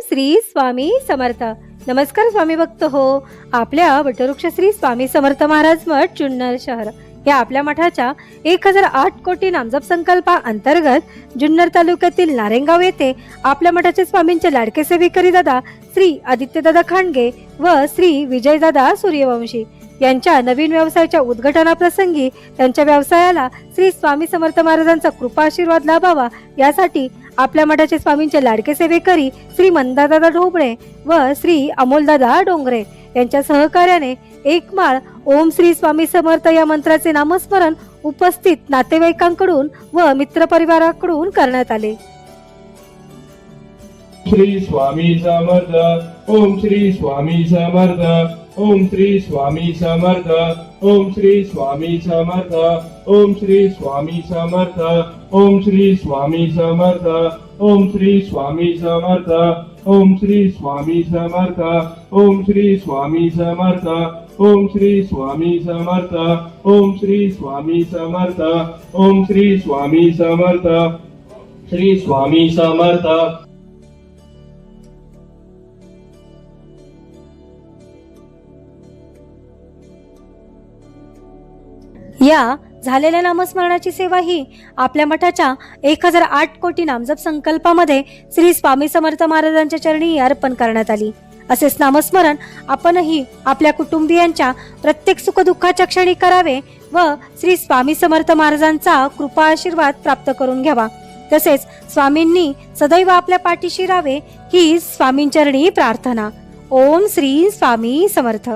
श्री स्वामी समर्थ। नमस्कार स्वामी भक्त हो। आपल्या वटवृक्ष श्री स्वामी समर्थ महाराज मठ जुन्नर शहर या आपल्या मठाच्या 1008 कोटी नामजप संकल्पा अंतर्गत जुन्नर तालुक्यातील नारेंगाव येथे आपल्या मठाचे स्वामींचे लाडके सेवेकरी दादा श्री आदित्यदादा खांडगे व श्री विजयदादा सूर्यवंशी यांच्या नवीन व्यवसायाच्या उद्घाटनाप्रसंगी त्यांच्या व्यवसायाला श्री स्वामी समर्थ महाराजांचा कृपा आशीर्वाद लाभावा यासाठी आपल्या मठाचे स्वामींचे लाडके सेवेकरी श्री मंदादादा ढोबळे व श्री अमोलदादा डोंगरे यांच्या सहकार्याने एक माळ ओम श्री स्वामी समर्थ या मंत्राचे नामस्मरण उपस्थित नातेवाईकांकडून व मित्रपरिवाराकडून करण्यात आले। श्री स्वामी समर्थ ओम श्री स्वामी समर्थ ओम श्री स्वामी समर्थ ओम श्री स्वामी समर्थ ओम श्री स्वामी समर्थ ओम श्री स्वामी समर्थ ओम श्री स्वामी समर्थ ओम श्री स्वामी समर्थ ओम श्री स्वामी समर्थ ओम श्री स्वामी समर्थ ओम श्री स्वामी समर्थ ओम श्री स्वामी समर्थ श्री स्वामी समर्थ। या झालेल्या नामस्मरणाची सेवा ही आपल्या मठाच्या 1008 कोटी नामजप संकल्पामध्ये श्री स्वामी समर्थ महाराजांच्या चरणी अर्पण करण्यात आली। असेच नामस्मरण आपणही आपल्या कुटुंबियांच्या प्रत्येक सुखदुःखाच्या क्षणी करावे व श्री स्वामी समर्थ महाराजांचा कृपा आशीर्वाद प्राप्त करून घ्यावा। तसेच स्वामींनी सदैव आपल्या पाठीशी राहावे ही स्वामींचरणी प्रार्थना। ओम श्री स्वामी समर्थ।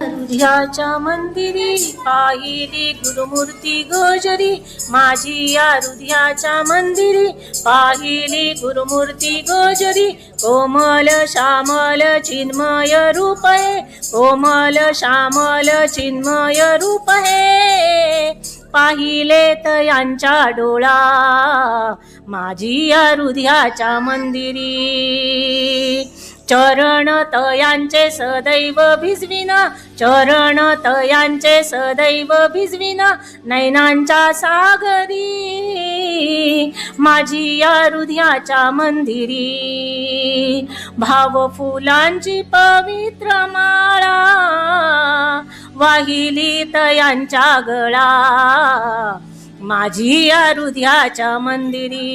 हृदयाच्या मंदिरी पाहिली गुरुमूर्ती गोजरी, माझी या हृदयाच्या मंदिरी पाहिली गुरुमूर्ती गोजरी। कोमल श्यामल चिन्मय रूप है, कोमल श्यामल चिन्मय रूप है। पाहिले तयांच्या डोळा माझी या हृदयाच्या मंदिरी। चरण तयांचे सदैव भिजविना, चरण तयांचे सदैव भिजविना नयनांच्या सागरी। माझी या हृदयाच्या मंदिरी भाव फुलांची पवित्र माळा वाहिली तयांच्या गळा माझी या हृदयाच्या मंदिरी।